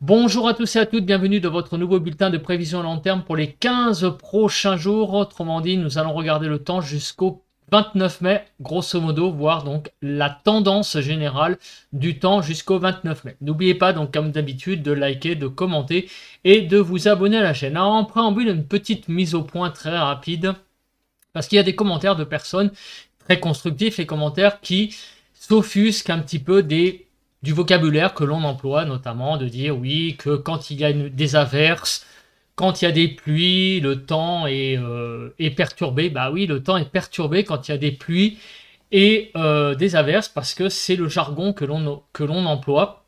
Bonjour à tous et à toutes, bienvenue dans votre nouveau bulletin de prévision long terme pour les 15 prochains jours. Autrement dit, nous allons regarder le temps jusqu'au 29 mai, grosso modo, voir donc la tendance générale du temps jusqu'au 29 mai. N'oubliez pas donc comme d'habitude de liker, de commenter et de vous abonner à la chaîne. Alors en préambule, une petite mise au point très rapide, parce qu'il y a des commentaires de personnes très constructifs, les commentaires qui s'offusquent un petit peu du vocabulaire que l'on emploie, notamment de dire oui, que quand il y a des averses, quand il y a des pluies, le temps est perturbé. Bah oui, le temps est perturbé quand il y a des pluies et des averses, parce que c'est le jargon que l'on emploie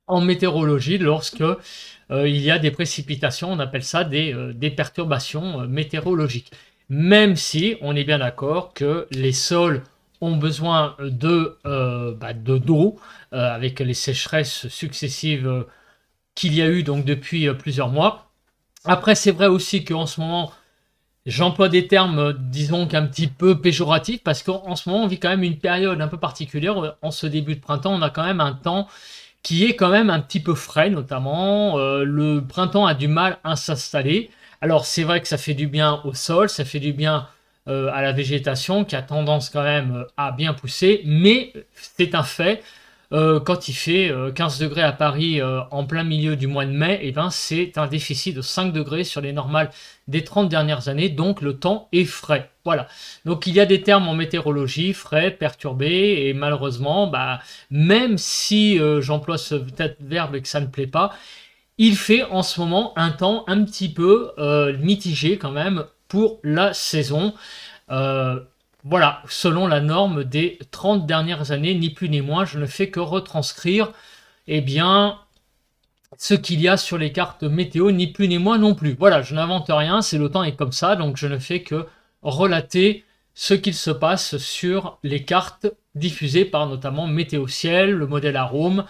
en météorologie lorsque il y a des précipitations. On appelle ça des perturbations météorologiques. Même si on est bien d'accord que les sols ont besoin d'eau, avec les sécheresses successives qu'il y a eu donc depuis plusieurs mois. Après, c'est vrai aussi qu'en ce moment, j'emploie des termes, disons qu'un petit peu péjoratifs, parce qu'en ce moment, on vit quand même une période un peu particulière. En ce début de printemps, on a quand même un temps qui est quand même un petit peu frais, notamment. Le printemps a du mal à s'installer. Alors, c'est vrai que ça fait du bien au sol, ça fait du bien à la végétation, qui a tendance quand même à bien pousser, mais c'est un fait. Quand il fait 15 degrés à Paris en plein milieu du mois de mai, et ben c'est un déficit de 5 degrés sur les normales des 30 dernières années, donc le temps est frais. Voilà. Donc il y a des termes en météorologie, frais, perturbé, et malheureusement, même si j'emploie ce verbe et que ça ne plaît pas, il fait en ce moment un temps un petit peu mitigé quand même pour la saison. Euh, voilà, selon la norme des 30 dernières années, ni plus ni moins, je ne fais que retranscrire eh bien, ce qu'il y a sur les cartes météo, ni plus ni moins non plus. Voilà, je n'invente rien, c'est le temps est comme ça, donc je ne fais que relater ce qu'il se passe sur les cartes diffusées par notamment Météo Ciel, le modèle Arome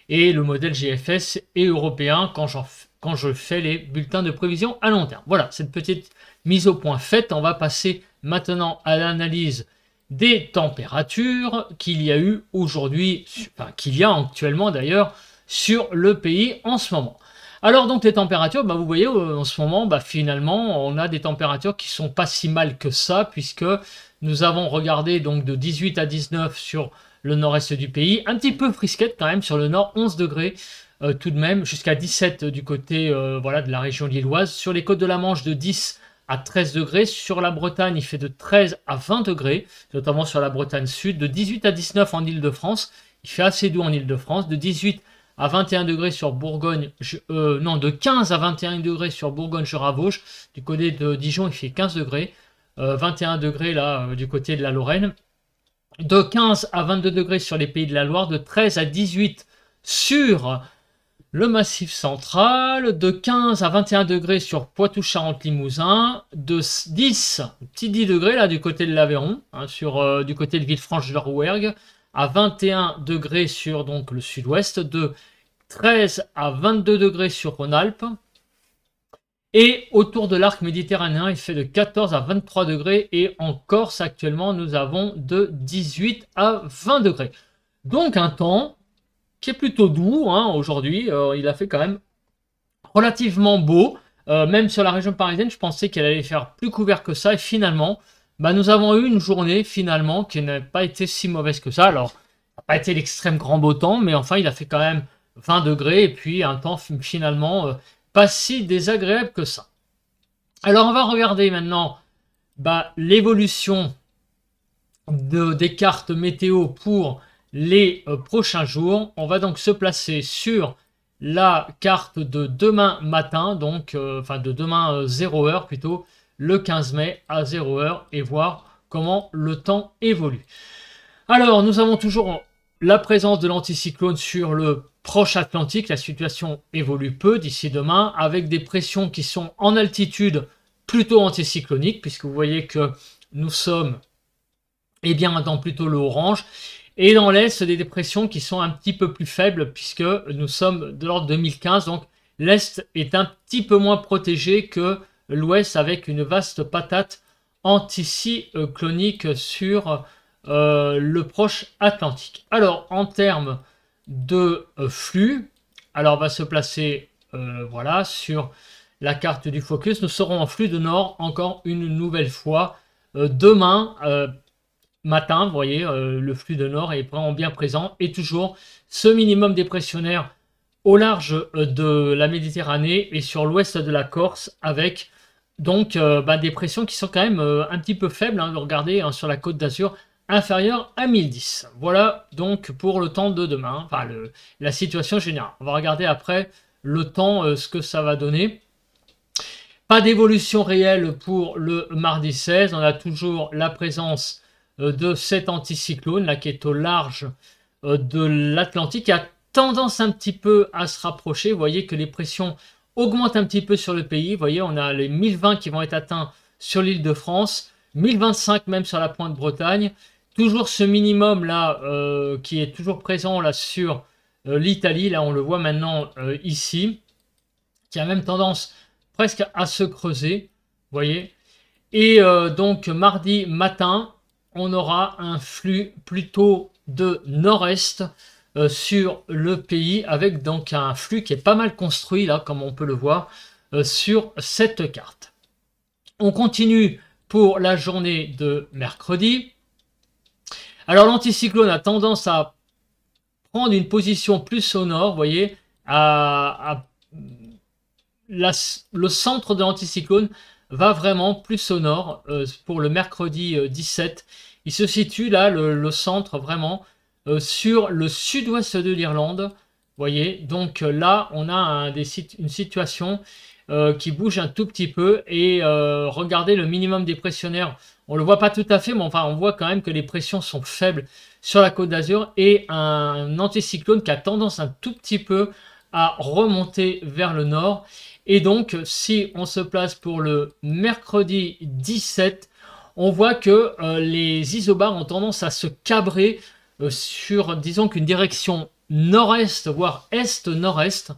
et le modèle GFS et européen quand je fais les bulletins de prévision à long terme. Voilà, cette petite mise au point faite, on va passer maintenant à l'analyse des températures qu'il y a eu aujourd'hui, enfin qu'il y a actuellement d'ailleurs, sur le pays en ce moment. Alors donc les températures, vous voyez en ce moment, finalement, on a des températures qui sont pas si mal que ça, puisque nous avons regardé donc de 18 à 19 sur le nord-est du pays, un petit peu frisquette quand même sur le nord, 11 degrés tout de même, jusqu'à 17 du côté voilà, de la région lilloise, sur les côtes de la Manche de 10 à 13 degrés, sur la Bretagne il fait de 13 à 20 degrés, notamment sur la Bretagne sud, de 18 à 19 en Île-de-France, il fait assez doux en Île-de-France, de 18 à 21 degrés sur Bourgogne, non, de 15 à 21 degrés sur Bourgogne-Jura-Vosges, du côté de Dijon il fait 15 degrés, 21 degrés là du côté de la Lorraine, de 15 à 22 degrés sur les Pays de la Loire, de 13 à 18 sur le Massif central, de 15 à 21 degrés sur Poitou-Charentes-Limousin, de 10, petit 10 degrés là du côté de l'Aveyron, du côté de Villefranche-de-Rouergue, à 21 degrés sur donc le sud-ouest, de 13 à 22 degrés sur Rhône-Alpes, et autour de l'arc méditerranéen, il fait de 14 à 23 degrés, et en Corse actuellement, nous avons de 18 à 20 degrés. Donc un temps qui est plutôt doux aujourd'hui. Il a fait quand même relativement beau. Même sur la région parisienne, je pensais qu'elle allait faire plus couvert que ça. Et finalement, nous avons eu une journée finalement qui n'a pas été si mauvaise que ça. Alors, ça n'a pas été l'extrême grand beau temps, mais enfin, il a fait quand même 20 degrés. Et puis, un temps finalement pas si désagréable que ça. Alors, on va regarder maintenant l'évolution des cartes météo pour les prochains jours. On va donc se placer sur la carte de demain matin, donc de demain 0h plutôt, le 15 mai à 0h, et voir comment le temps évolue. Alors, nous avons toujours la présence de l'anticyclone sur le proche Atlantique. La situation évolue peu d'ici demain, avec des pressions qui sont en altitude plutôt anticycloniques, puisque vous voyez que nous sommes dans plutôt le orange. Et dans l'Est, des dépressions qui sont un petit peu plus faibles, puisque nous sommes de l'ordre de 1015. Donc l'Est est un petit peu moins protégé que l'Ouest, avec une vaste patate anticyclonique sur le proche Atlantique. Alors en termes de flux, alors va se placer voilà, sur la carte du focus. Nous serons en flux de nord encore une nouvelle fois. Demain matin, vous voyez, le flux de nord est vraiment bien présent. Et toujours ce minimum dépressionnaire au large de la Méditerranée et sur l'ouest de la Corse, avec donc des pressions qui sont quand même un petit peu faibles. Hein, regardez sur la Côte d'Azur, inférieure à 1010. Voilà donc pour le temps de demain, enfin la situation générale. On va regarder après le temps, ce que ça va donner. Pas d'évolution réelle pour le mardi 16. On a toujours la présence de cet anticyclone là qui est au large de l'Atlantique, qui a tendance un petit peu à se rapprocher. Vous voyez que les pressions augmentent un petit peu sur le pays. Vous voyez, on a les 1020 qui vont être atteints sur l'île de France, 1025 même sur la pointe Bretagne. Toujours ce minimum là qui est toujours présent là sur l'Italie. Là, on le voit maintenant ici, qui a même tendance presque à se creuser. Vous voyez. Et donc mardi matin, on aura un flux plutôt de nord-est sur le pays, avec donc un flux qui est pas mal construit là, comme on peut le voir sur cette carte. On continue pour la journée de mercredi. Alors l'anticyclone a tendance à prendre une position plus au nord, vous voyez, le centre de l'anticyclone va vraiment plus au nord pour le mercredi 17. Il se situe là, le centre vraiment, sur le sud-ouest de l'Irlande. Vous voyez, donc là, on a une situation qui bouge un tout petit peu. Et regardez le minimum dépressionnaire. On ne le voit pas tout à fait, mais enfin, on voit quand même que les pressions sont faibles sur la Côte d'Azur. Et un anticyclone qui a tendance un tout petit peu à remonter vers le nord. Et donc, si on se place pour le mercredi 17, on voit que les isobars ont tendance à se cabrer sur, disons qu'une direction nord-est, voire est-nord-est,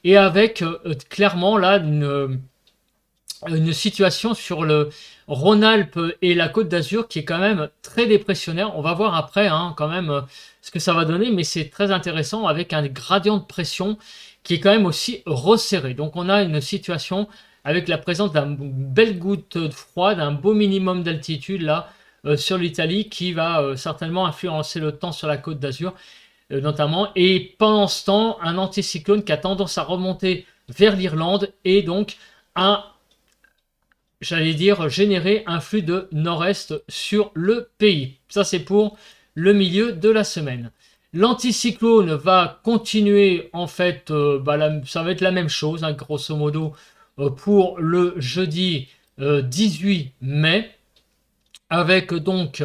et avec clairement là une situation sur le Rhône-Alpes et la Côte d'Azur qui est quand même très dépressionnaire. On va voir après quand même ce que ça va donner, mais c'est très intéressant avec un gradient de pression qui est quand même aussi resserré. Donc on a une situation avec la présence d'une belle goutte de froid, d'un beau minimum d'altitude là sur l'Italie qui va certainement influencer le temps sur la Côte d'Azur notamment. Et pendant ce temps, un anticyclone qui a tendance à remonter vers l'Irlande et donc à, j'allais dire, générer un flux de nord-est sur le pays. Ça c'est pour le milieu de la semaine. L'anticyclone va continuer, en fait, ça va être la même chose, hein, grosso modo, pour le jeudi 18 mai, avec donc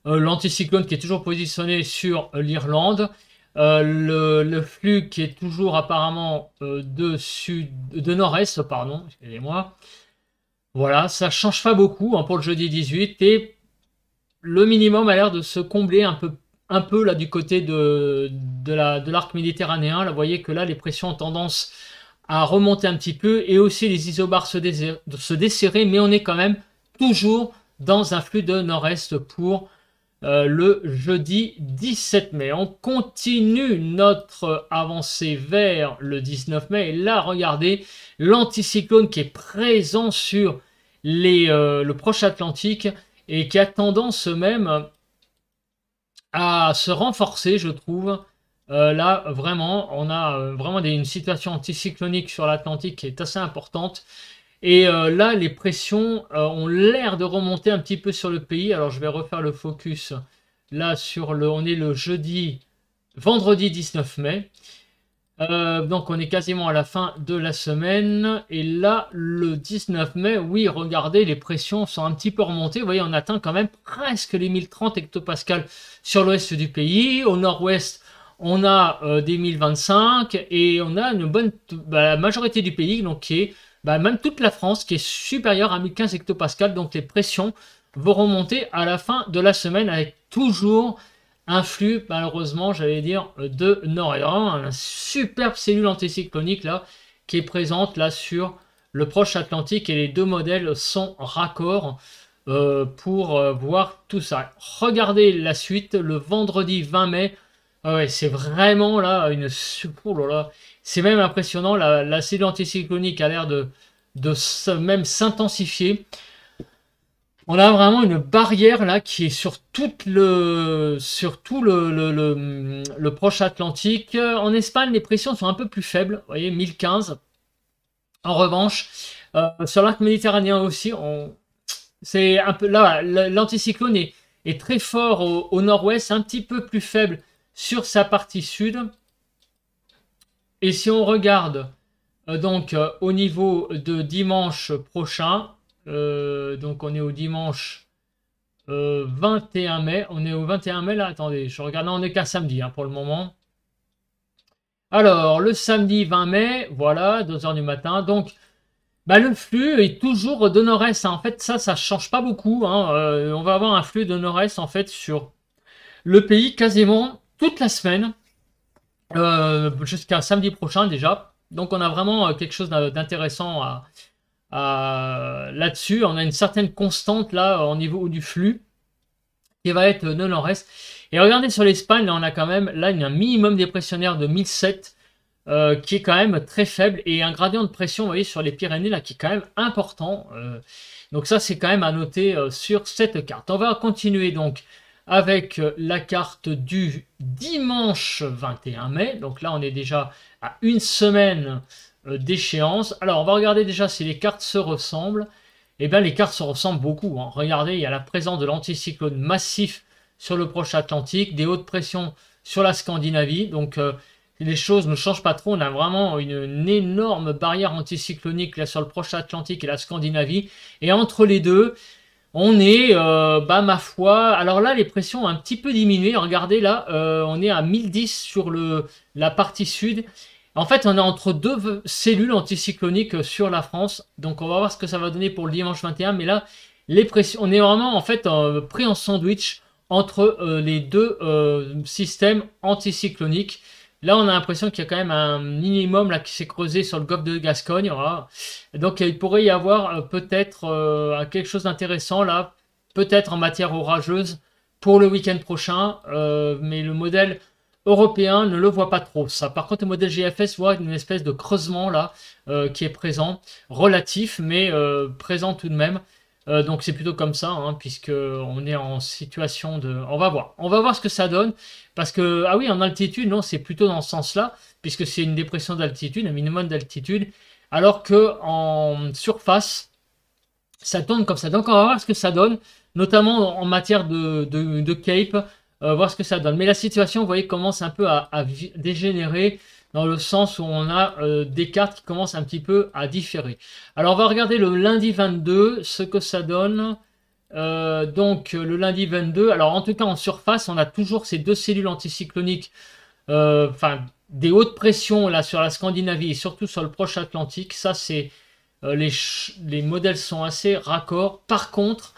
l'anticyclone qui est toujours positionné sur l'Irlande, le flux qui est toujours apparemment de nord-est, pardon, excusez-moi. Voilà, ça change pas beaucoup hein, pour le jeudi 18, et le minimum a l'air de se combler un peu là du côté de l'arc méditerranéen. Là, vous voyez que là, les pressions ont tendance à remonter un petit peu et aussi les isobars se desserrer, mais on est quand même toujours dans un flux de nord-est pour le jeudi 17 mai. On continue notre avancée vers le 19 mai. Et là, regardez, l'anticyclone qui est présent sur le proche Atlantique et qui a tendance même à se renforcer, je trouve. Là, vraiment, on a vraiment une situation anticyclonique sur l'Atlantique qui est assez importante. Et là, les pressions ont l'air de remonter un petit peu sur le pays. Alors, je vais refaire le focus là sur on est le vendredi 19 mai. Donc, on est quasiment à la fin de la semaine. Et là, le 19 mai, oui, regardez, les pressions sont un petit peu remontées. Vous voyez, on atteint quand même presque les 1030 hectopascales sur l'ouest du pays. Au nord-ouest, on a des 1025 et on a une bonne, la majorité du pays, donc qui est même toute la France, qui est supérieure à 1015 hectopascales. Donc les pressions vont remonter à la fin de la semaine avec toujours un flux, malheureusement, j'allais dire, de nord. Et vraiment, une superbe cellule anticyclonique là, qui est présente là sur le proche Atlantique, et les deux modèles sont raccords pour voir tout ça. Regardez la suite, le vendredi 20 mai, Ah ouais, c'est vraiment là une oh là là. C'est même impressionnant. La cellule anticyclonique a l'air de même s'intensifier. On a vraiment une barrière là qui est sur tout le proche Atlantique. En Espagne, les pressions sont un peu plus faibles. Vous voyez, 1015. En revanche, sur l'arc méditerranéen aussi, c'est un peu là, l'anticyclone est très fort au nord-ouest, un petit peu plus faible sur sa partie sud. Et si on regarde donc au niveau de dimanche prochain, donc on est au dimanche 21 mai. On est au 21 mai là, attendez, je regarde, non, on n'est qu'à samedi pour le moment. Alors, le samedi 20 mai, voilà, 2 h du matin. Donc, bah, le flux est toujours de nord-est. En fait, ça change pas beaucoup. On va avoir un flux de nord-est en fait sur le pays quasiment toute la semaine, jusqu'à samedi prochain déjà. Donc, on a vraiment quelque chose d'intéressant là-dessus. On a une certaine constante là au niveau du flux qui va être de nord-est. Et regardez sur l'Espagne, on a quand même là un minimum dépressionnaire de 1007. Qui est quand même très faible, et un gradient de pression, vous voyez, sur les Pyrénées là qui est quand même important. Donc ça, c'est quand même à noter sur cette carte. On va continuer donc avec la carte du dimanche 21 mai. Donc là, on est déjà à une semaine d'échéance. Alors, on va regarder déjà si les cartes se ressemblent. Eh bien, les cartes se ressemblent beaucoup. Regardez, il y a la présence de l'anticyclone massif sur le proche Atlantique, des hautes pressions sur la Scandinavie. Donc, les choses ne changent pas trop. On a vraiment une énorme barrière anticyclonique là sur le proche Atlantique et la Scandinavie. Et entre les deux, on est, ma foi, alors là, les pressions ont un petit peu diminué. Regardez là, on est à 1010 sur la partie sud. En fait, on est entre deux cellules anticycloniques sur la France. Donc, on va voir ce que ça va donner pour le dimanche 21. Mais là, les pressions, on est vraiment en fait pris en sandwich entre les deux systèmes anticycloniques. Là, on a l'impression qu'il y a quand même un minimum là qui s'est creusé sur le golfe de Gascogne. Voilà. Donc, il pourrait y avoir peut-être quelque chose d'intéressant là, peut-être en matière orageuse pour le week-end prochain. Mais le modèle européen ne le voit pas trop. Ça, par contre, le modèle GFS voit une espèce de creusement là qui est présent, relatif, mais présent tout de même. Donc c'est plutôt comme ça, puisque on est en situation de... On va voir ce que ça donne, parce que, ah oui, en altitude, non, c'est plutôt dans ce sens-là, puisque c'est une dépression d'altitude, un minimum d'altitude, alors que en surface, ça tourne comme ça. Donc on va voir ce que ça donne, notamment en matière de Cape, voir ce que ça donne. Mais la situation, vous voyez, commence un peu à dégénérer, dans le sens où on a des cartes qui commencent un petit peu à différer. Alors on va regarder le lundi 22, ce que ça donne. Donc le lundi 22, alors en tout cas en surface, on a toujours ces deux cellules anticycloniques, enfin des hautes pressions là sur la Scandinavie et surtout sur le proche Atlantique. Ça, c'est les modèles sont assez raccords. Par contre,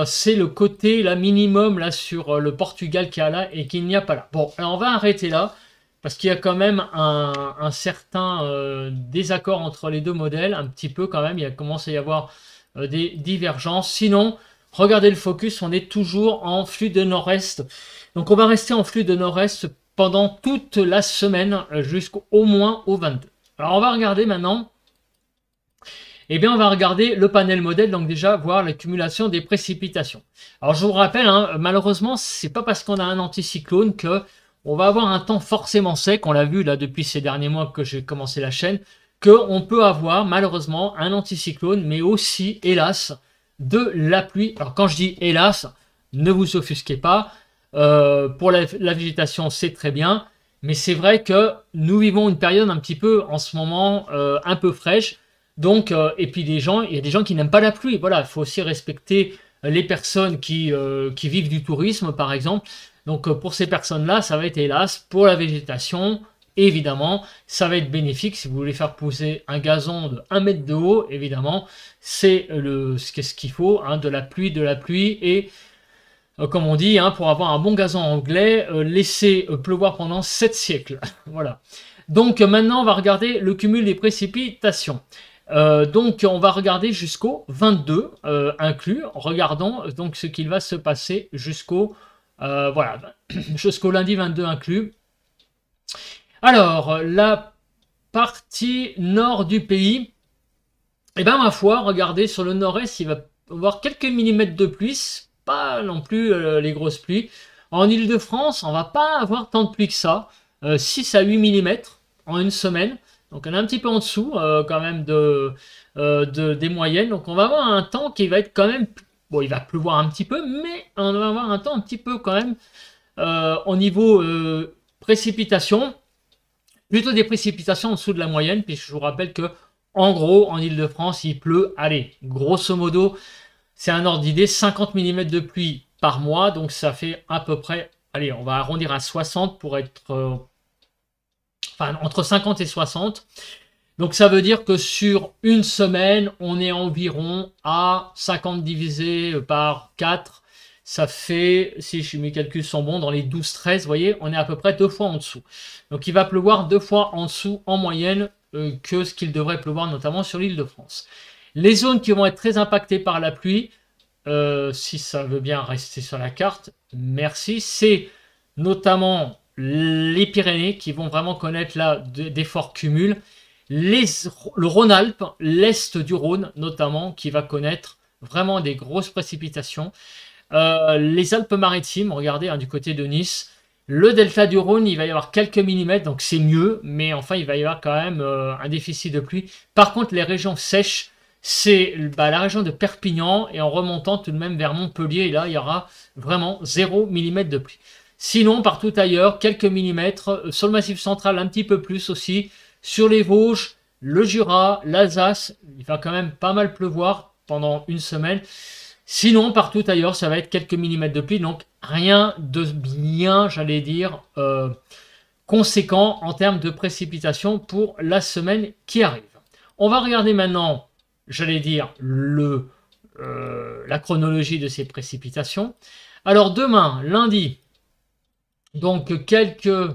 c'est le côté là minimum là sur le Portugal qui a là et qu'il n'y a pas là. Bon, alors on va arrêter là. Parce qu'il y a quand même un certain désaccord entre les deux modèles, un petit peu quand même, il commence à y avoir des divergences. Sinon, regardez le focus, on est toujours en flux de nord-est. Donc on va rester en flux de nord-est pendant toute la semaine, jusqu'au moins au 22. Alors on va regarder maintenant, eh bien on va regarder le panel modèle, donc déjà voir l'accumulation des précipitations. Alors je vous rappelle, malheureusement, c'est pas parce qu'on a un anticyclone que on va avoir un temps forcément sec, on l'a vu là depuis ces derniers mois que j'ai commencé la chaîne, qu'on peut avoir malheureusement un anticyclone, mais aussi, hélas, de la pluie. Alors quand je dis hélas, ne vous offusquez pas, pour la végétation c'est très bien, mais c'est vrai que nous vivons une période un petit peu en ce moment un peu fraîche, donc, et puis il y a des gens qui n'aiment pas la pluie, voilà, il faut aussi respecter les personnes qui vivent du tourisme par exemple. Donc pour ces personnes-là, ça va être hélas pour la végétation. Évidemment, ça va être bénéfique si vous voulez faire pousser un gazon de 1 mètre de haut. Évidemment, c'est ce qu'il faut, de la pluie et comme on dit, pour avoir un bon gazon anglais, laisser pleuvoir pendant 7 siècles. Voilà. Donc maintenant, on va regarder le cumul des précipitations. Donc on va regarder jusqu'au 22 inclus. Regardons donc ce qu'il va se passer jusqu'au Voilà, jusqu'au lundi 22 inclus. Alors, la partie nord du pays, eh ben ma foi, regardez, sur le nord-est, il va y avoir quelques millimètres de pluie, pas non plus les grosses pluies. En Île-de-France, on va pas avoir tant de pluie que ça, 6 à 8 millimètres en une semaine. Donc on est un petit peu en dessous quand même des moyennes. Donc on va avoir un temps qui va être quand même... Bon, il va pleuvoir un petit peu, mais on va avoir un temps un petit peu quand même au niveau précipitation. Plutôt des précipitations en dessous de la moyenne, puisque je vous rappelle que en gros, en Île-de-France, il pleut, allez, grosso modo, c'est un ordre d'idée, 50 mm de pluie par mois. Donc ça fait à peu près, allez, on va arrondir à 60 pour être... enfin, entre 50 et 60. Donc ça veut dire que sur une semaine, on est environ à 50 divisé par 4. Ça fait, si mes calculs sont bons, dans les 12-13, vous voyez, on est à peu près 2 fois en dessous. Donc il va pleuvoir 2 fois en dessous en moyenne que ce qu'il devrait pleuvoir, notamment sur l'Île-de-France. Les zones qui vont être très impactées par la pluie, si ça veut bien rester sur la carte, merci, c'est notamment les Pyrénées qui vont vraiment connaître là des forts cumuls. Le Rhône-Alpes, l'est du Rhône notamment, qui va connaître vraiment des grosses précipitations. Les Alpes-Maritimes, regardez, hein, du côté de Nice. Le delta du Rhône, il va y avoir quelques millimètres, donc c'est mieux, mais enfin, il va y avoir quand même un déficit de pluie. Par contre, les régions sèches, c'est la région de Perpignan, et en remontant tout de même vers Montpellier, et là, il y aura vraiment 0 mm de pluie. Sinon, partout ailleurs, quelques millimètres. Sur le Massif central, un petit peu plus aussi. Sur les Vosges, le Jura, l'Alsace, il va quand même pas mal pleuvoir pendant une semaine. Sinon, partout ailleurs, ça va être quelques millimètres de pluie, donc rien de bien, j'allais dire, conséquent en termes de précipitation pour la semaine qui arrive. On va regarder maintenant, j'allais dire, la chronologie de ces précipitations. Alors demain, lundi, donc quelques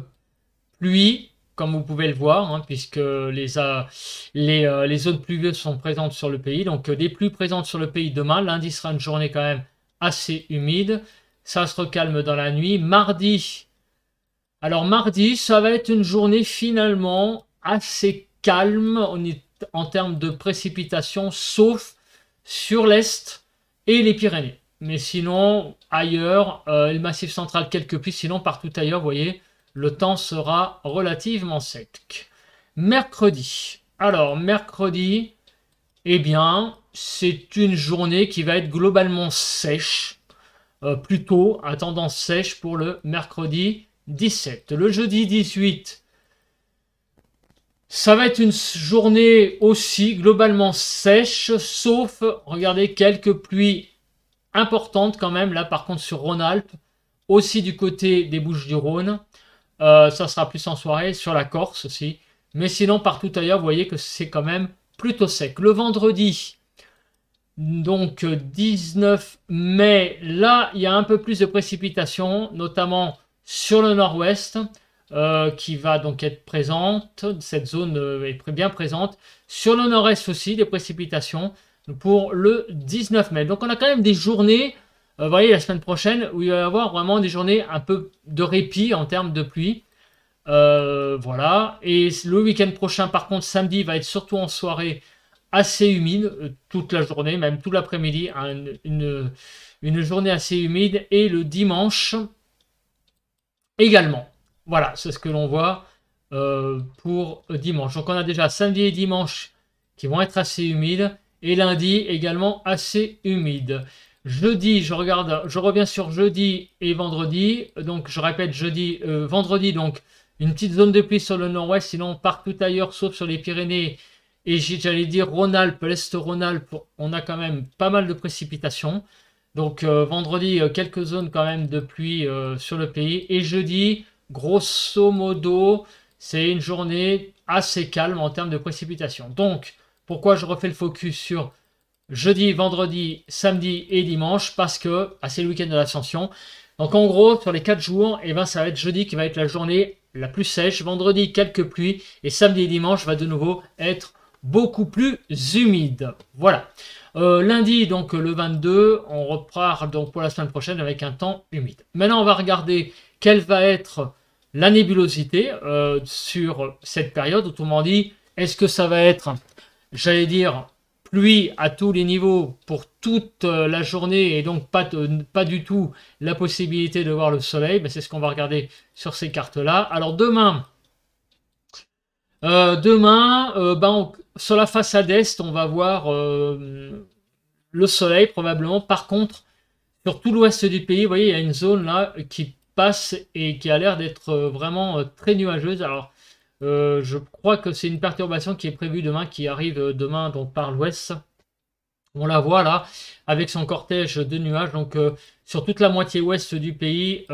pluies, comme vous pouvez le voir, hein, puisque les zones pluvieuses sont présentes sur le pays. Donc des pluies présentes sur le pays demain. Lundi sera une journée quand même assez humide. Ça se recalme dans la nuit. Mardi, alors mardi, ça va être une journée finalement assez calme en termes de précipitations, sauf sur l'Est et les Pyrénées. Mais sinon, ailleurs, le Massif central, quelques pluies. Sinon, partout ailleurs, vous voyez, le temps sera relativement sec. Mercredi. Alors, mercredi, eh bien, c'est une journée qui va être globalement sèche. Plutôt à tendance sèche pour le mercredi 17. Le jeudi 18, ça va être une journée aussi globalement sèche, sauf, regardez, quelques pluies importantes quand même. Là, par contre, sur Rhône-Alpes, aussi du côté des Bouches-du-Rhône. Ça sera plus en soirée, sur la Corse aussi. Mais sinon, partout ailleurs, vous voyez que c'est quand même plutôt sec. Le vendredi, donc 19 mai, là, il y a un peu plus de précipitations, notamment sur le nord-ouest, qui va donc être présente. Cette zone est bien présente. Sur le nord-est aussi, des précipitations pour le 19 mai. Donc on a quand même des journées... vous voyez, la semaine prochaine, où il va y avoir vraiment des journées un peu de répit en termes de pluie. Voilà. Et le week-end prochain, par contre, samedi, va être surtout en soirée assez humide, toute la journée, même tout l'après-midi, une journée assez humide. Et le dimanche également. Voilà, c'est ce que l'on voit pour dimanche. Donc on a déjà samedi et dimanche qui vont être assez humides. Et lundi également assez humide. Jeudi, je reviens sur jeudi et vendredi. Donc, je répète, vendredi, donc, une petite zone de pluie sur le nord-ouest, sinon partout ailleurs, sauf sur les Pyrénées. Et j'allais dire Rhône-Alpes, l'Est Rhône-Alpes, on a quand même pas mal de précipitations. Donc, vendredi, quelques zones quand même de pluie sur le pays. Et jeudi, grosso modo, c'est une journée assez calme en termes de précipitations. Donc, pourquoi je refais le focus sur jeudi, vendredi, samedi et dimanche? Parce que c'est le week-end de l'Ascension. Donc en gros, sur les 4 jours, eh ben, ça va être jeudi qui va être la journée la plus sèche. Vendredi, quelques pluies. Et samedi et dimanche va de nouveau être beaucoup plus humide. Voilà. Lundi, donc le 22, on repart donc pour la semaine prochaine avec un temps humide. Maintenant, on va regarder quelle va être la nébulosité sur cette période. Autrement dit, est-ce que ça va être, j'allais dire, pluie à tous les niveaux pour toute la journée et donc pas du tout la possibilité de voir le soleil? C'est ce qu'on va regarder sur ces cartes-là. Alors demain, sur la façade est, on va voir le soleil probablement. Par contre, sur tout l'ouest du pays, vous voyez, il y a une zone là qui passe et qui a l'air d'être vraiment très nuageuse. Alors, je crois que c'est une perturbation qui est prévue demain, qui arrive demain donc par l'ouest. On la voit là, avec son cortège de nuages. Donc, sur toute la moitié ouest du pays,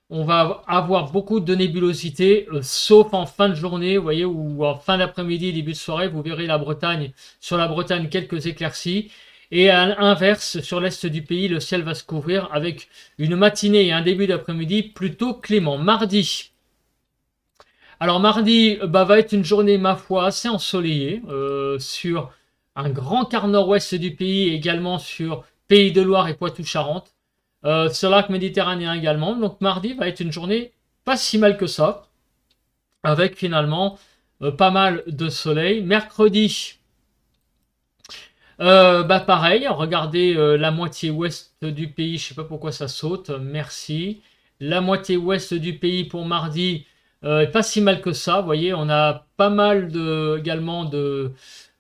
on va avoir beaucoup de nébulosité, sauf en fin de journée, vous voyez, ou en fin d'après-midi, début de soirée, vous verrez la Bretagne, sur la Bretagne, quelques éclaircies. Et à l'inverse, sur l'est du pays, le ciel va se couvrir avec une matinée et un début d'après-midi plutôt clément. Mardi. Alors mardi va être une journée, ma foi, assez ensoleillée sur un grand quart nord-ouest du pays, également sur Pays de Loire et Poitou-Charentes. Sur l'arc méditerranéen également. Donc mardi va être une journée pas si mal que ça, avec finalement pas mal de soleil. Mercredi, pareil, regardez la moitié ouest du pays, je sais pas pourquoi ça saute, merci. La moitié ouest du pays pour mardi, pas si mal que ça, vous voyez, on a pas mal également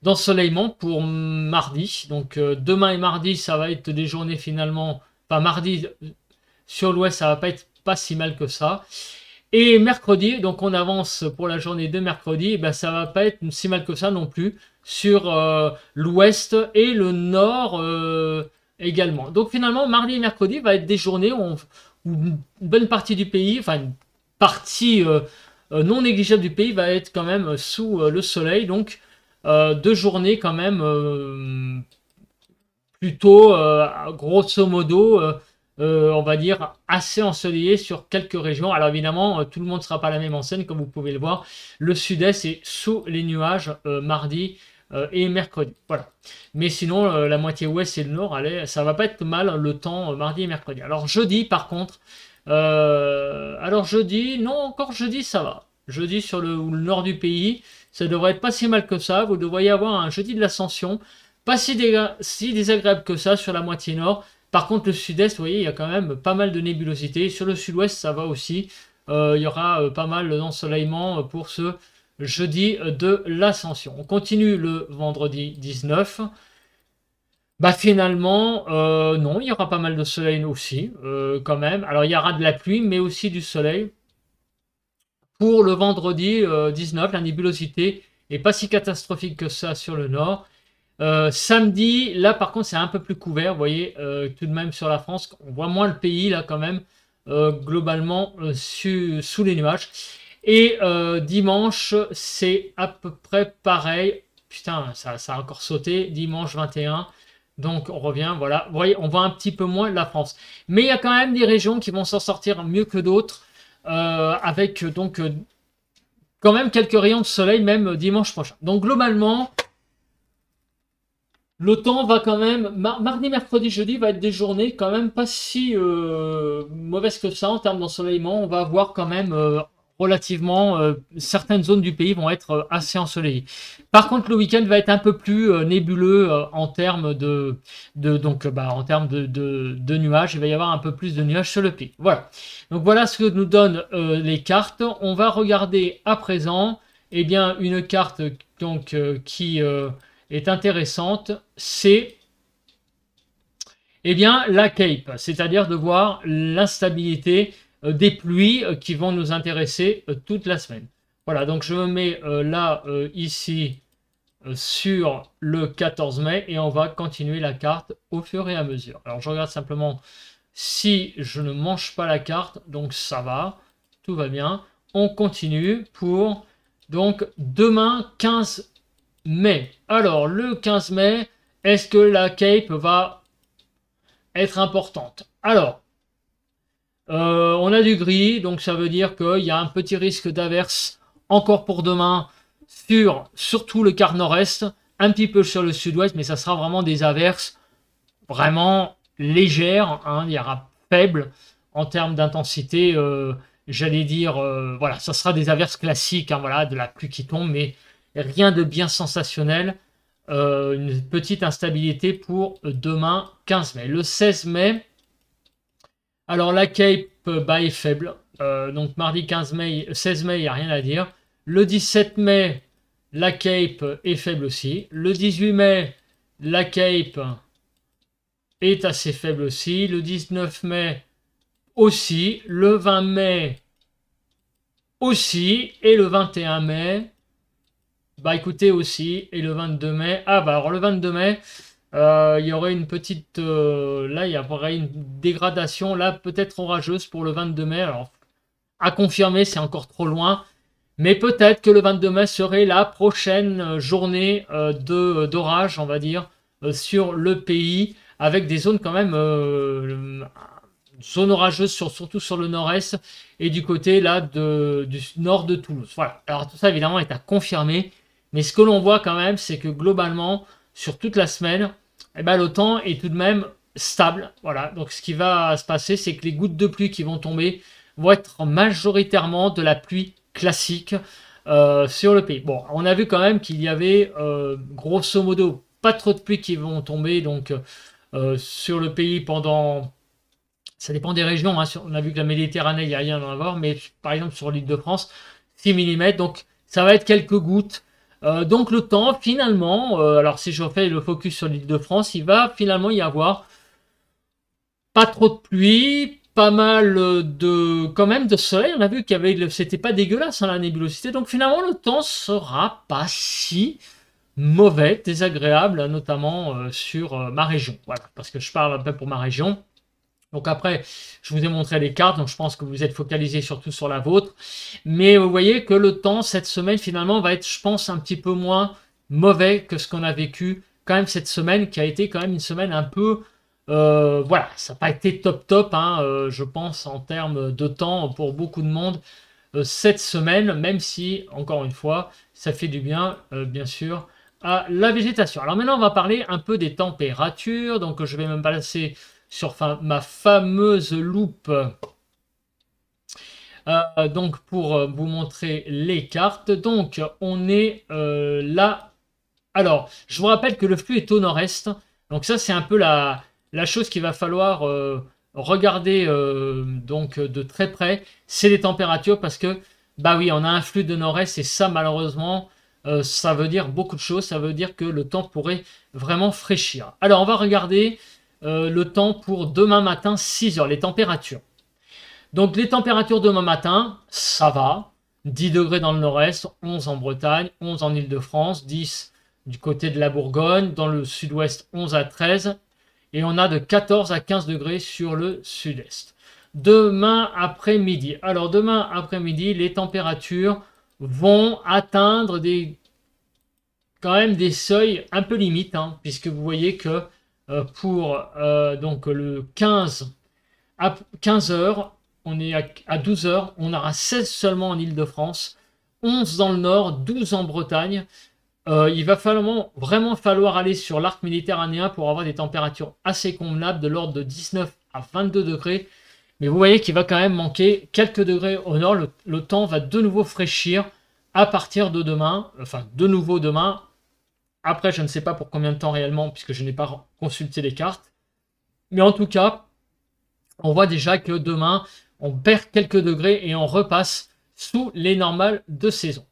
d'ensoleillement pour mardi. Donc demain et mardi, ça va être des journées finalement. Enfin, mardi, sur l'ouest, ça va pas être pas si mal que ça. Et mercredi, donc on avance pour la journée de mercredi, et ça va pas être si mal que ça non plus sur l'ouest et le nord également. Donc finalement, mardi et mercredi va être des journées où une bonne partie du pays, enfin une partie non négligeable du pays va être quand même sous le soleil. Donc 2 journées quand même plutôt, grosso modo, on va dire, assez ensoleillé sur quelques régions. Alors évidemment, tout le monde ne sera pas à la même enseigne, comme vous pouvez le voir. Le sud-est est sous les nuages mardi et mercredi. Voilà. Mais sinon, la moitié ouest et le nord, allez, ça va pas être mal le temps mardi et mercredi. Alors jeudi, par contre, non, encore jeudi, ça va. Jeudi sur le nord du pays, ça devrait être pas si mal que ça. Vous devriez avoir un jeudi de l'Ascension. Pas si désagréable que ça sur la moitié nord. Par contre, le sud-est, vous voyez, il y a quand même pas mal de nébulosité. Sur le sud-ouest, ça va aussi. Il y aura pas mal d'ensoleillement pour ce jeudi de l'Ascension. On continue le vendredi 19. Finalement, non, il y aura pas mal de soleil aussi, quand même. Alors, il y aura de la pluie, mais aussi du soleil. Pour le vendredi 19, la nébulosité n'est pas si catastrophique que ça sur le nord. Samedi, là par contre c'est un peu plus couvert, vous voyez, tout de même sur la France, on voit moins le pays là quand même, globalement sous les nuages. Et dimanche, c'est à peu près pareil. Putain, ça a encore sauté, dimanche 21. Donc on revient, voilà, vous voyez, on voit un petit peu moins la France. Mais il y a quand même des régions qui vont s'en sortir mieux que d'autres, avec donc quand même quelques rayons de soleil, même dimanche prochain. Donc globalement, le temps va quand même, mardi, mercredi, jeudi, va être des journées quand même pas si mauvaises que ça en termes d'ensoleillement. On va avoir quand même relativement, certaines zones du pays vont être assez ensoleillées. Par contre, le week-end va être un peu plus nébuleux en termes en termes de nuages. Il va y avoir un peu plus de nuages sur le pays. Voilà. Donc voilà ce que nous donnent les cartes. On va regarder à présent, une carte donc qui est intéressante, c'est la Cape, c'est-à-dire de voir l'instabilité des pluies qui vont nous intéresser toute la semaine. Voilà, donc je me mets là, ici, sur le 14 mai, et on va continuer la carte au fur et à mesure. Alors je regarde simplement si je ne mange pas la carte, donc ça va, tout va bien. On continue pour, donc, demain 15 mai. Alors, le 15 mai, est-ce que la Cape va être importante? Alors, on a du gris, donc ça veut dire qu'il y a un petit risque d'averse encore pour demain sur surtout le quart nord-est, un petit peu sur le sud-ouest, mais ça sera vraiment des averses vraiment légères, hein, il y aura faible en termes d'intensité, j'allais dire, voilà, ça sera des averses classiques, hein, voilà, de la pluie qui tombe, mais rien de bien sensationnel. Une petite instabilité pour demain 15 mai. Le 16 mai, alors la Cape est faible, donc mardi 15 mai, 16 mai, il n'y a rien à dire. Le 17 mai, la Cape est faible aussi. Le 18 mai, la Cape est assez faible aussi. Le 19 mai aussi. Le 20 mai aussi. Et le 21 mai, écoutez aussi. Et le 22 mai, alors le 22 mai, il y aurait une petite, là il y aurait une dégradation, là peut-être orageuse pour le 22 mai. Alors à confirmer, c'est encore trop loin. Mais peut-être que le 22 mai serait la prochaine journée d'orage, on va dire, sur le pays, avec des zones quand même, zones orageuses surtout sur le nord-est et du côté là du nord de Toulouse. Voilà. Alors tout ça évidemment est à confirmer, mais ce que l'on voit quand même, c'est que globalement, sur toute la semaine, le temps est tout de même stable. Voilà. Donc ce qui va se passer, c'est que les gouttes de pluie qui vont tomber vont être majoritairement de la pluie classique sur le pays. Bon, on a vu quand même qu'il y avait grosso modo pas trop de pluie qui vont tomber donc sur le pays pendant... Ça dépend des régions, hein. On a vu que la Méditerranée, il n'y a rien à voir, mais par exemple sur l'île de France, 6 mm, donc ça va être quelques gouttes. Donc le temps, finalement, alors si je fais le focus sur l'île de France, il va finalement y avoir pas trop de pluie, pas mal quand même de soleil. On a vu qu'il y avait, c'était pas dégueulasse, hein, la nébulosité. Donc finalement, le temps sera pas si mauvais, désagréable, notamment sur ma région. Voilà, parce que je parle un peu pour ma région. Donc après, je vous ai montré les cartes, donc je pense que vous êtes focalisé surtout sur la vôtre. Mais vous voyez que le temps, cette semaine, finalement, va être, je pense, un petit peu moins mauvais que ce qu'on a vécu quand même cette semaine, qui a été quand même une semaine un peu... voilà, ça n'a pas été top, hein, je pense, en termes de temps pour beaucoup de monde cette semaine, même si, encore une fois, ça fait du bien, bien sûr, à la végétation. Alors maintenant, on va parler un peu des températures. Donc, je vais me placer sur ma fameuse loupe. Donc, pour vous montrer les cartes. Donc, on est là. Alors, je vous rappelle que le flux est au nord-est. Donc, ça, c'est un peu la chose qu'il va falloir regarder donc de très près. C'est les températures parce que, oui, on a un flux de nord-est et ça, malheureusement, ça veut dire beaucoup de choses. Ça veut dire que le temps pourrait vraiment fraîchir. Alors, on va regarder le temps pour demain matin, 6 heures, les températures. Donc, les températures demain matin, ça va. 10 degrés dans le nord-est, 11 en Bretagne, 11 en Île-de-France, 10 du côté de la Bourgogne, dans le sud-ouest 11 à 13, et on a de 14 à 15 degrés sur le sud-est. Demain après-midi, alors demain après-midi, les températures vont atteindre quand même des seuils un peu limites, hein, puisque vous voyez que pour donc le 15 à 15 heures, on est à 12 heures, on aura 16 seulement en Île-de-France, 11 dans le nord, 12 en Bretagne. Il va vraiment falloir aller sur l'arc méditerranéen pour avoir des températures assez convenables de l'ordre de 19 à 22 degrés. Mais vous voyez qu'il va quand même manquer quelques degrés au nord. Le temps va de nouveau fraîchir à partir de demain, enfin de nouveau demain. Après, je ne sais pas pour combien de temps réellement puisque je n'ai pas consulté les cartes. Mais en tout cas, on voit déjà que demain, on perd quelques degrés et on repasse sous les normales de saison.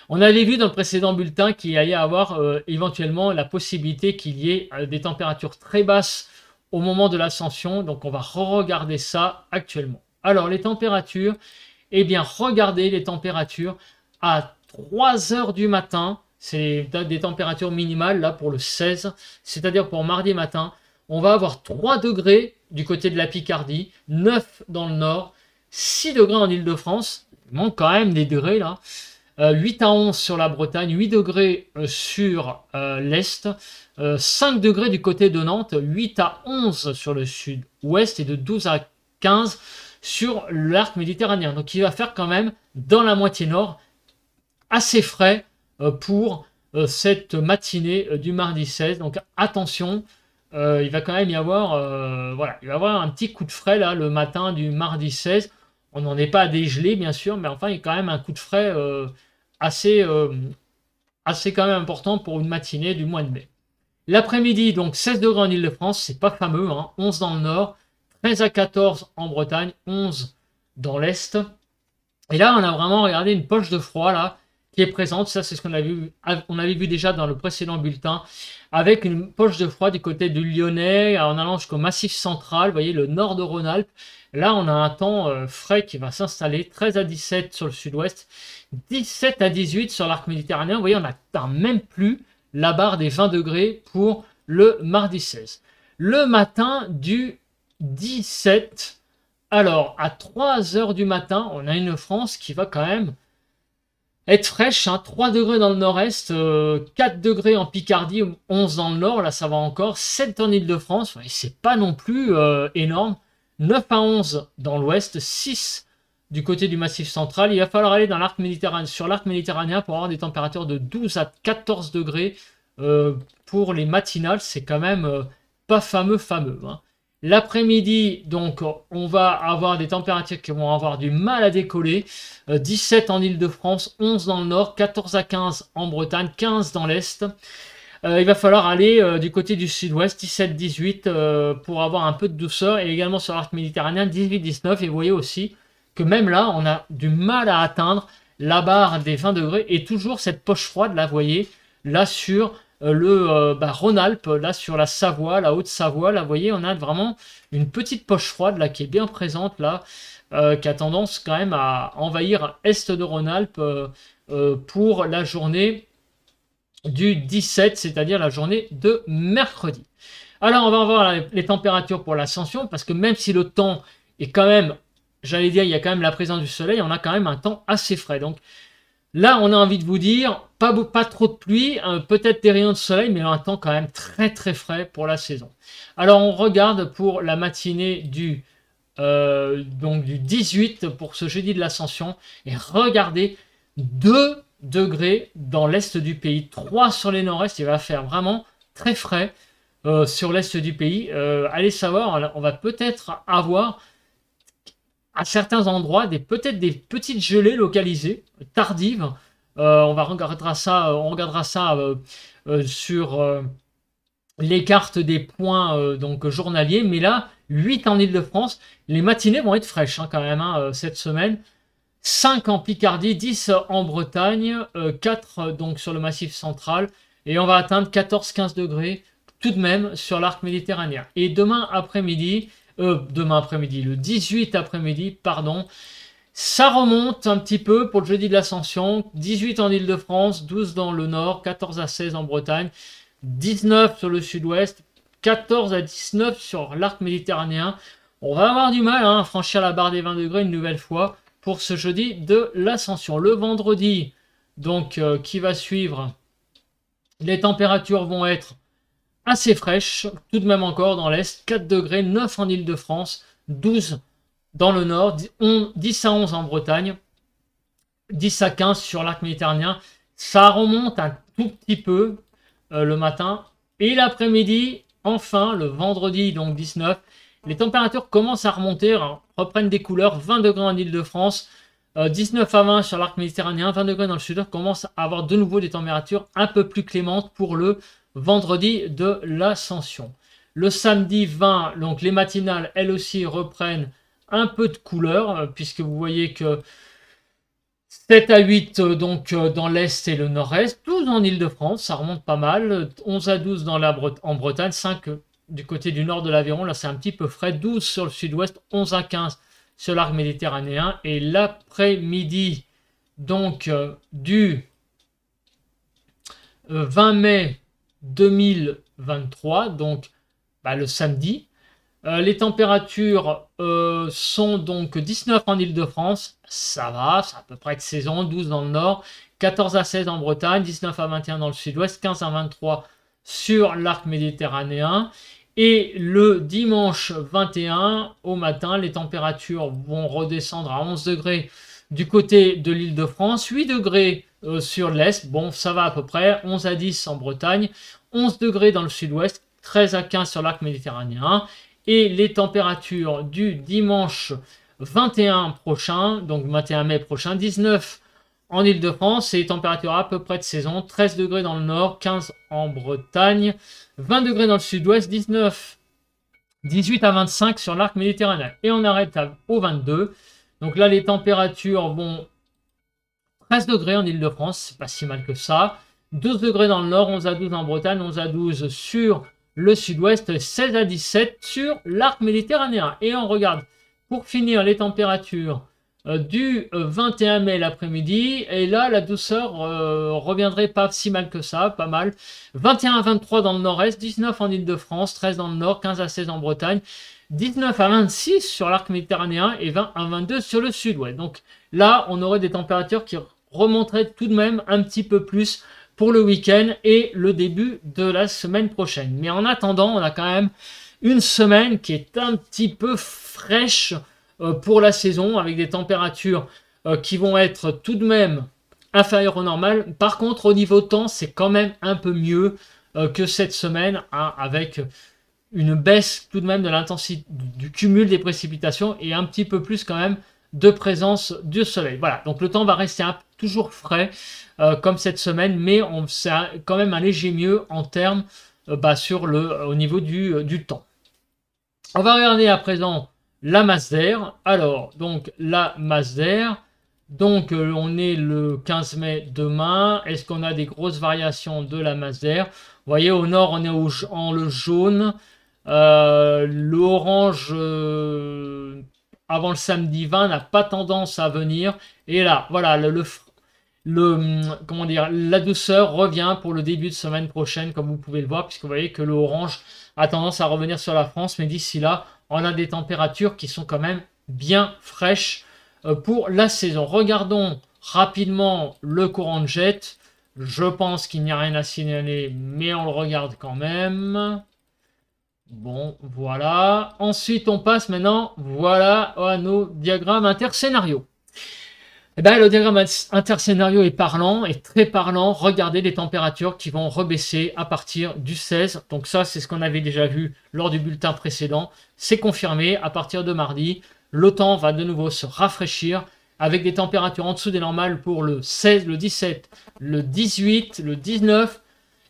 On avait vu dans le précédent bulletin qu'il allait y avoir éventuellement la possibilité qu'il y ait des températures très basses au moment de l'ascension. Donc on va re-regarder ça actuellement. Alors les températures, eh bien regardez les températures à 3 heures du matin. C'est des températures minimales là pour le 16, c'est-à-dire pour mardi matin. On va avoir 3 degrés du côté de la Picardie, 9 dans le nord, 6 degrés en Île-de-France. Il manque quand même des degrés là. 8 à 11 sur la Bretagne, 8 degrés sur l'Est, 5 degrés du côté de Nantes, 8 à 11 sur le sud-ouest et de 12 à 15 sur l'arc méditerranéen. Donc il va faire quand même dans la moitié nord assez frais pour cette matinée du mardi 16. Donc attention, il va quand même y avoir, voilà, il va y avoir un petit coup de frais là le matin du mardi 16. On n'en est pas à dégeler bien sûr, mais enfin il y a quand même un coup de frais assez, assez quand même important pour une matinée du mois de mai. L'après-midi, donc 16 degrés en Ile-de-France, c'est pas fameux, hein, 11 dans le nord, 13 à 14 en Bretagne, 11 dans l'est. Et là, on a vraiment regardé une poche de froid là qui est présente. Ça, c'est ce qu'on avait vu déjà dans le précédent bulletin, avec une poche de froid du côté du Lyonnais, en allant jusqu'au Massif central. Vous voyez, le nord de Rhône-Alpes. Là, on a un temps frais qui va s'installer. 13 à 17 sur le sud-ouest, 17 à 18 sur l'arc méditerranéen. Vous voyez, on n'atteint même plus la barre des 20 degrés pour le mardi 16. Le matin du 17. Alors, à 3 heures du matin, on a une France qui va quand même être fraîche. 3 degrés dans le nord-est, 4 degrés en Picardie, 11 dans le nord, là ça va encore, 7 en Ile-de-France, c'est pas non plus énorme. 9 à 11 dans l'ouest, 6 du côté du Massif central. Il va falloir aller dans l'arc méditerranéen, sur l'arc méditerranéen pour avoir des températures de 12 à 14 degrés pour les matinales. C'est quand même pas fameux. L'après-midi, donc, on va avoir des températures qui vont avoir du mal à décoller. 17 en Ile-de-France, 11 dans le nord, 14 à 15 en Bretagne, 15 dans l'est. Il va falloir aller du côté du sud-ouest, 17-18 pour avoir un peu de douceur. Et également sur l'arc méditerranéen, 18-19. Et vous voyez aussi que même là, on a du mal à atteindre la barre des 20 degrés. Et toujours cette poche froide, là, vous voyez, là sur le Rhône-Alpes, là sur la Savoie, la Haute-Savoie, là vous voyez on a vraiment une petite poche froide là qui est bien présente là, qui a tendance quand même à envahir est de Rhône-Alpes pour la journée du 17, c'est-à-dire la journée de mercredi. Alors on va voir les températures pour l'ascension, parce que même si le temps est quand même, j'allais dire il y a quand même la présence du soleil, on a quand même un temps assez frais. Donc là, on a envie de vous dire, pas trop de pluie, peut-être des rayons de soleil, mais un temps quand même très très frais pour la saison. Alors, on regarde pour la matinée du 18 pour ce jeudi de l'Ascension. Et regardez, 2 degrés dans l'est du pays, 3 sur les nord-est. Il va faire vraiment très frais sur l'est du pays. Allez savoir, on va peut-être avoir à certains endroits peut-être des petites gelées localisées, tardives. On regardera ça sur les cartes des points donc journaliers. Mais là, 8 en Ile-de-France. Les matinées vont être fraîches quand même cette semaine. 5 en Picardie, 10 en Bretagne, 4 donc sur le Massif central. Et on va atteindre 14-15 degrés tout de même sur l'arc méditerranéen. Et demain après-midi, le 18 après-midi, pardon, ça remonte un petit peu pour le jeudi de l'Ascension. 18 en Ile-de-France, 12 dans le nord, 14 à 16 en Bretagne, 19 sur le sud-ouest, 14 à 19 sur l'arc méditerranéen. On va avoir du mal à franchir la barre des 20 degrés une nouvelle fois pour ce jeudi de l'Ascension. Le vendredi, donc, qui va suivre, les températures vont être assez fraîches, tout de même encore dans l'Est, 4 degrés, 9 en Ile-de-France, 12 dans le Nord, 10 à 11 en Bretagne, 10 à 15 sur l'arc méditerranéen. Ça remonte un tout petit peu le matin. Et l'après-midi, enfin, le vendredi, donc 19, les températures commencent à remonter, reprennent des couleurs, 20 degrés en Ile-de-France, 19 à 20 sur l'arc méditerranéen, 20 degrés dans le sud, commence à avoir de nouveau des températures un peu plus clémentes pour le vendredi de l'Ascension. Le samedi 20, donc les matinales, elles aussi reprennent un peu de couleur, puisque vous voyez que 7 à 8 donc dans l'Est et le Nord-Est, 12 en Ile-de-France, ça remonte pas mal, 11 à 12 en Bretagne, 5 du côté du nord de l'Aveyron, là c'est un petit peu frais, 12 sur le sud-ouest, 11 à 15 sur l'arc méditerranéen. Et l'après-midi donc du 20 mai 2023, donc le samedi, les températures sont donc 19 en Ile-de-France, ça va, c'est à peu près de saison, 12 dans le nord, 14 à 16 en Bretagne, 19 à 21 dans le sud-ouest, 15 à 23 sur l'arc méditerranéen. Et le dimanche 21 au matin, les températures vont redescendre à 11 degrés Du côté de l'Île-de-France, 8 degrés sur l'Est, bon ça va à peu près, 11 à 10 en Bretagne, 11 degrés dans le Sud-Ouest, 13 à 15 sur l'arc méditerranéen. Et les températures du dimanche 21 prochain, donc 21 mai prochain, 19 en Île-de-France, et température à peu près de saison, 13 degrés dans le nord, 15 en Bretagne, 20 degrés dans le sud-ouest, 18 à 25 sur l'arc méditerranéen. Et on arrête au 22. Donc là, les températures vont 13 degrés en Île-de-France, c'est pas si mal que ça. 12 degrés dans le nord, 11 à 12 en Bretagne, 11 à 12 sur le sud-ouest, 16 à 17 sur l'arc méditerranéen. Et on regarde, pour finir, les températures du 21 mai l'après-midi. Et là, la douceur reviendrait pas si mal que ça, pas mal. 21 à 23 dans le nord-est, 19 en Île-de-France, 13 dans le nord, 15 à 16 en Bretagne, 19 à 26 sur l'arc méditerranéen et 20 à 22 sur le sud-ouest. Donc là, on aurait des températures qui remonteraient tout de même un petit peu plus pour le week-end et le début de la semaine prochaine. Mais en attendant, on a quand même une semaine qui est un petit peu fraîche pour la saison, avec des températures qui vont être tout de même inférieures au normal. Par contre, au niveau temps, c'est quand même un peu mieux que cette semaine, hein, avec une baisse tout de même de l'intensité du cumul des précipitations et un petit peu plus quand même de présence du soleil. Voilà, donc le temps va rester toujours frais comme cette semaine, mais c'est quand même un léger mieux en termes au niveau du temps. On va regarder à présent la masse d'air. Alors, donc la masse d'air, donc on est le 15 mai demain. Est-ce qu'on a des grosses variations de la masse d'air? Vous voyez, au nord, on est en le jaune. L'orange avant le samedi 20 n'a pas tendance à venir. Et là, voilà, comment dire, la douceur revient pour le début de semaine prochaine, comme vous pouvez le voir, puisque vous voyez que l'orange a tendance à revenir sur la France. Mais d'ici là, on a des températures qui sont quand même bien fraîches pour la saison. Regardons rapidement le courant de jet. Je pense qu'il n'y a rien à signaler, mais on le regarde quand même. Bon, voilà. Ensuite, on passe maintenant, voilà, à nos diagrammes interscénarios. Eh bien, le diagramme interscénario est parlant, est très parlant. Regardez les températures qui vont rebaisser à partir du 16. Donc ça, c'est ce qu'on avait déjà vu lors du bulletin précédent. C'est confirmé à partir de mardi. Le temps va de nouveau se rafraîchir avec des températures en dessous des normales pour le 16, le 17, le 18, le 19.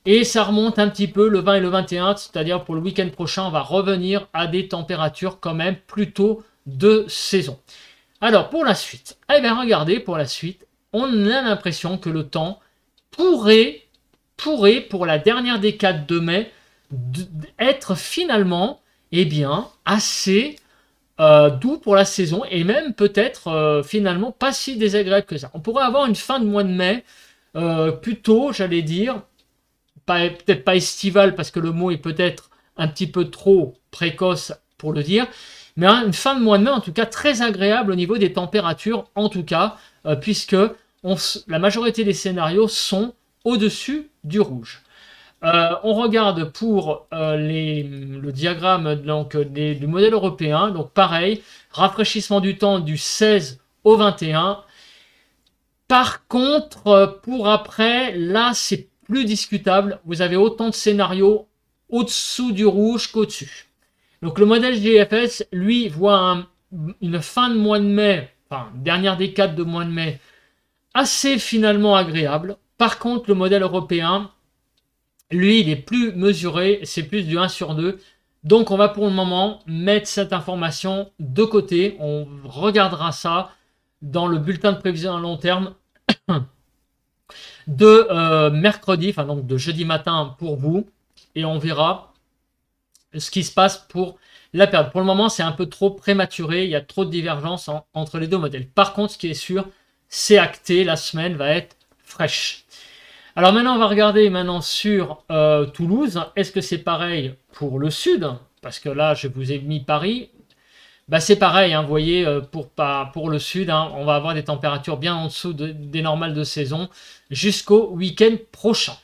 Et ça remonte un petit peu le 20 et le 21, c'est-à-dire pour le week-end prochain, on va revenir à des températures quand même plutôt de saison. Alors pour la suite, eh bien regardez, pour la suite, on a l'impression que le temps pourrait pour la dernière décade de mai être finalement assez doux pour la saison et même peut-être finalement pas si désagréable que ça. On pourrait avoir une fin de mois de mai plutôt, j'allais dire, peut-être pas estivale parce que le mot est peut-être un petit peu trop précoce pour le dire, mais une fin de mois de mai en tout cas très agréable au niveau des températures en tout cas, puisque la majorité des scénarios sont au-dessus du rouge. On regarde pour le diagramme du modèle européen, donc pareil, rafraîchissement du temps du 16 au 21. Par contre, pour après, là c'est plus discutable, vous avez autant de scénarios au-dessous du rouge qu'au-dessus. Donc le modèle GFS, lui, voit une fin de mois de mai, enfin dernière décade de mois de mai, assez finalement agréable. Par contre, le modèle européen, lui, il est plus mesuré, c'est plus du 1 sur 2. Donc on va pour le moment mettre cette information de côté. On regardera ça dans le bulletin de prévision à long terme de mercredi, enfin donc de jeudi matin pour vous, et on verra ce qui se passe pour la période. Pour le moment, c'est un peu trop prématuré, il y a trop de divergences entre les deux modèles. Par contre, ce qui est sûr, c'est acté, la semaine va être fraîche. Alors maintenant, on va regarder sur Toulouse. Est-ce que c'est pareil pour le sud? Parce que là, je vous ai mis Paris. Bah, c'est pareil, hein, vous voyez, pour le sud, hein, on va avoir des températures bien en dessous des normales de saison jusqu'au week-end prochain.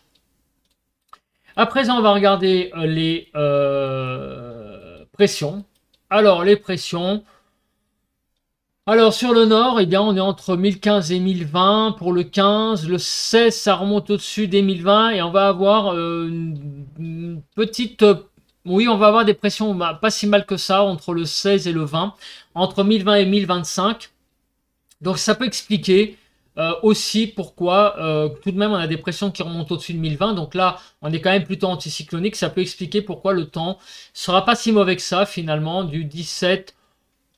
À présent, on va regarder les pressions. Alors, les pressions, Alors sur le nord, eh bien, on est entre 1015 et 1020 pour le 15. Le 16, ça remonte au-dessus des 1020 et on va avoir une petite... oui, on va avoir des pressions pas si mal que ça entre le 16 et le 20, entre 1020 et 1025. Donc ça peut expliquer aussi pourquoi tout de même on a des pressions qui remontent au-dessus de 1020. Donc là, on est quand même plutôt anticyclonique. Ça peut expliquer pourquoi le temps sera pas si mauvais que ça finalement du 17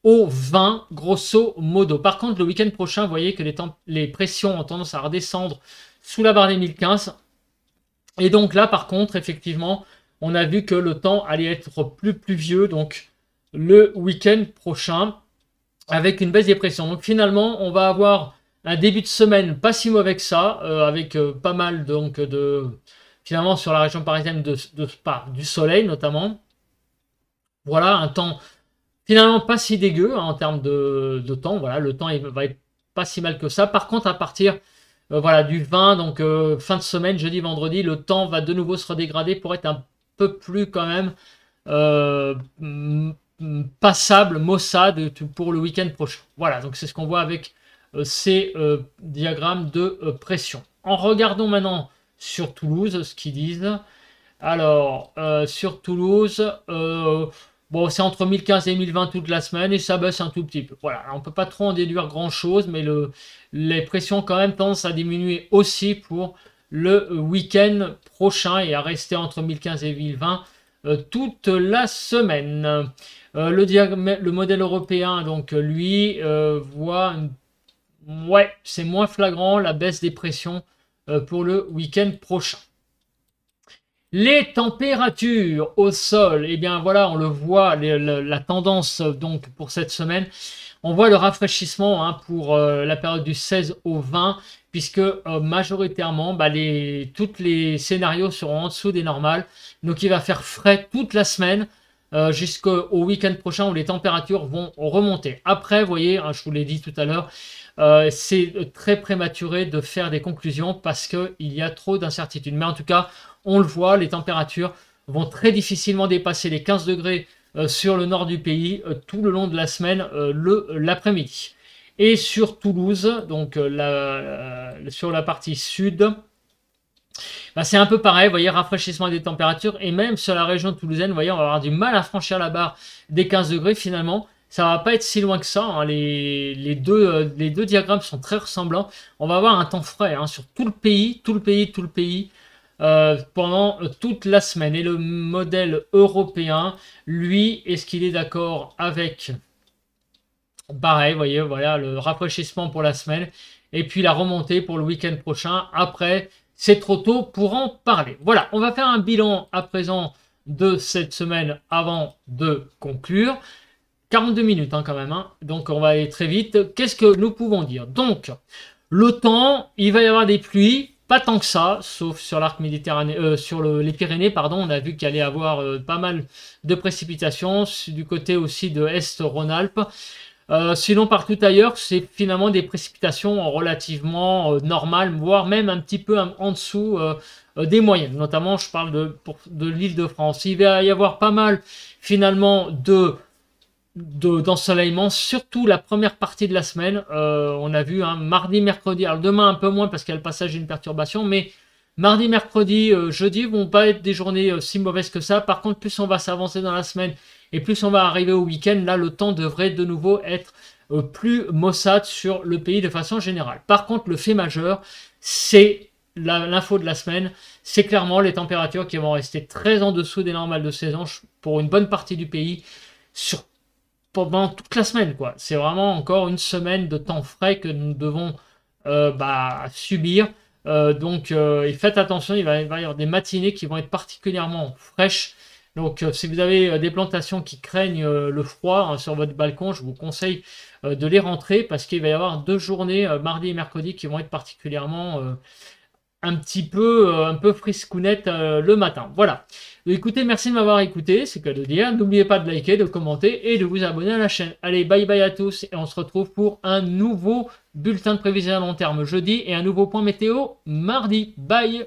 au 20 grosso modo. Par contre, le week-end prochain, vous voyez que les pressions ont tendance à redescendre sous la barre des 1015. Et donc là, par contre, effectivement, on a vu que le temps allait être plus pluvieux. Donc le week-end prochain, avec une baisse des pressions. Donc finalement, on va avoir un début de semaine pas si mauvais que ça, avec pas mal donc finalement sur la région parisienne du soleil notamment. Voilà, un temps finalement pas si dégueu hein, en termes de temps. Voilà, le temps va être pas si mal que ça. Par contre, à partir voilà, du 20, donc fin de semaine, jeudi, vendredi, le temps va de nouveau se redégrader pour être un peu plus quand même euh, passable, maussade pour le week-end prochain. Voilà, donc c'est ce qu'on voit avec ces diagrammes de pression. En regardant maintenant sur Toulouse, ce qu'ils disent. Alors, sur Toulouse, bon, c'est entre 1015 et 1020 toute la semaine et ça baisse un tout petit peu. Voilà, on ne peut pas trop en déduire grand-chose, mais les pressions quand même tendent à diminuer aussi pour le week-end prochain et à rester entre 1015 et 1020 toute la semaine. Le modèle européen, donc lui, voit, ouais, c'est moins flagrant la baisse des pressions pour le week-end prochain. Les températures au sol, eh bien voilà, on le voit, la tendance donc pour cette semaine. On voit le rafraîchissement hein, pour la période du 16 au 20, puisque majoritairement, tous les scénarios seront en dessous des normales. Donc il va faire frais toute la semaine jusqu'au week-end prochain où les températures vont remonter. Après, vous voyez, hein, je vous l'ai dit tout à l'heure, c'est très prématuré de faire des conclusions parce qu'il y a trop d'incertitudes. Mais en tout cas, on le voit, les températures vont très difficilement dépasser les 15 degrés sur le nord du pays tout le long de la semaine, l'après-midi. Et sur Toulouse, donc sur la partie sud, c'est un peu pareil, vous voyez, rafraîchissement des températures, et même sur la région toulousaine, vous voyez, on va avoir du mal à franchir la barre des 15 degrés finalement. Ça va pas être si loin que ça, hein. Les deux diagrammes sont très ressemblants. On va avoir un temps frais hein, sur tout le pays, pendant toute la semaine. Et le modèle européen, lui, est-ce qu'il est d'accord avec pareil, vous voyez, voilà le rafraîchissement pour la semaine et puis la remontée pour le week-end prochain. Après, c'est trop tôt pour en parler. Voilà, on va faire un bilan à présent de cette semaine avant de conclure. 42 minutes hein, quand même, hein. Donc on va aller très vite. Qu'est-ce que nous pouvons dire? Donc, le temps, il va y avoir des pluies, pas tant que ça, sauf sur l'arc méditerranéen, sur les Pyrénées, pardon, on a vu qu'il allait y avoir pas mal de précipitations, du côté aussi de Est-Rhône-Alpes. Sinon, partout ailleurs, c'est finalement des précipitations relativement normales, voire même un petit peu en dessous des moyennes. Notamment, je parle de l'Île-de-France. Il va y avoir pas mal finalement d'ensoleillement, surtout la première partie de la semaine. On a vu hein, mardi, mercredi, alors demain un peu moins parce qu'il y a le passage d'une perturbation, mais mardi, mercredi, jeudi vont pas être des journées si mauvaises que ça. Par contre, plus on va s'avancer dans la semaine et plus on va arriver au week-end, là le temps devrait de nouveau être plus maussade sur le pays de façon générale. Par contre, le fait majeur, c'est l'info de la semaine, c'est clairement les températures qui vont rester très en dessous des normales de saison pour une bonne partie du pays pendant toute la semaine, quoi. C'est vraiment encore une semaine de temps frais que nous devons subir. Donc faites attention, il va y avoir des matinées qui vont être particulièrement fraîches. Donc si vous avez des plantations qui craignent le froid hein, sur votre balcon, je vous conseille de les rentrer parce qu'il va y avoir 2 journées, mardi et mercredi, qui vont être particulièrement un peu friscounette le matin. Voilà. Écoutez, merci de m'avoir écouté, c'est que de dire. N'oubliez pas de liker, de commenter et de vous abonner à la chaîne. Allez, bye bye à tous et on se retrouve pour un nouveau bulletin de prévision à long terme jeudi et un nouveau point météo mardi. Bye!